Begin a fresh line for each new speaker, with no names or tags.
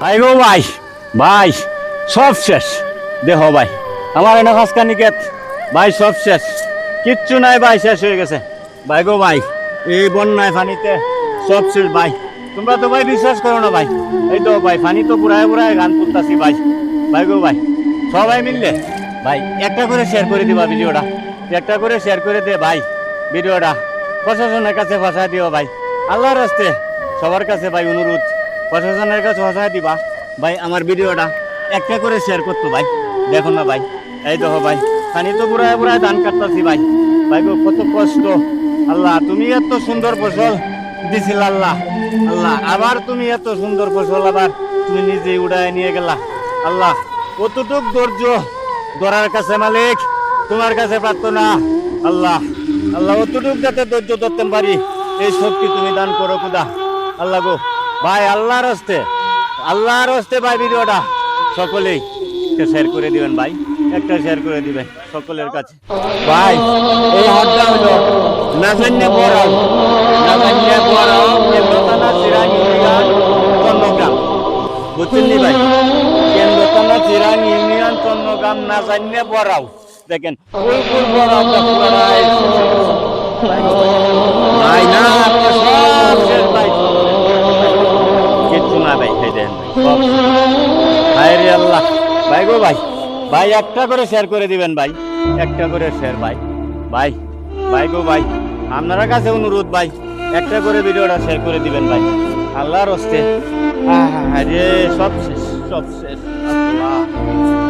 ভাই গো ভাই, ভাই সব শেষ। দেহ ভাই আমার এনে ফাঁসকা নিকেত ভাই, সব শেষ, কিচ্ছু নাই ভাই, শেষ হয়ে গেছে ভাই গো ভাই। এই বন্যায় পানিতে সব শেষ ভাই। তোমরা তো ভাই বিশ্বাস করো না ভাই, এই তো ভাই পানি তো পুরায় পুরায় গান করতেছি ভাই। ভাই গো ভাই সবাই মিললে ভাই একটা করে শেয়ার করে দিবা ভিডিওটা, একটা করে শেয়ার করে দে ভাই ভিডিওটা, প্রশাসনের কাছে ফাঁসা দিও ভাই। আল্লাহর রাস্তে সবার কাছে ভাই অনুরোধ, প্রশাসনের কাছে ফাঁসা দিবা ভাই। আমার ভিডিওটা একটা করে শেয়ার করতো ভাই। দেখো না ভাই, এই দেখো ভাই পানি তো পুরায় পুরায় ধান কাটতেছি ভাই। ভাই গো কত কষ্ট। আল্লাহ তুমি এত সুন্দর ফসল দিছিল, আল্লাহ আল্লাহ আবার তুমি এত সুন্দর ফসল আবার তুমি নিজে উড়ায় নিয়ে গেলা। আল্লাহ কতটুক ধৈর্য ধরার কাছে মালিক, তোমার কাছে প্রার্থনা। আল্লাহ আল্লাহ অতটুক যাতে ধৈর্য ধরতে পারি, এই শক্তি তুমি দান করো খুদা। আল্লাহ গো ভাই, আল্লাহর হস্তে, আল্লাহর হস্তে ভাই ভিডিওটা সকলেই একটা শেয়ার করে দিবেন ভাই, একটা শেয়ার করে দিবেন সকলের কাছে ভাই। এই হাটটা হলো নাজান্যা বড়াও, নাজান্যা বড়াও কেন্দ্রতানা চিরাং ইউনিয়ন চন্দ্রগ্রাম, বুঝছেন নি ভাই? কেন্দ্রতানা চিরাং ইউনিয়ন চন্দ্রগ্রাম নাজান্যা বড়াও। দেখেন ফুলপুর বড়াওটা পুরাই ভাই, না সব শেষ ভাই, কিচ্ছু না ভাই, খাই দেন সব। হায় রে আল্লাহ ভাই গো ভাই, ভাই একটা করে শেয়ার করে দিবেন ভাই, একটা করে শেয়ার ভাই। ভাই ভাই গো ভাই, আপনারা কাছে অনুরোধ ভাই, একটা করে ভিডিওটা শেয়ার করে দিবেন ভাই, আল্লাহর হস্তে। আরে সব শেষ, সব শেষ আল্লাহ।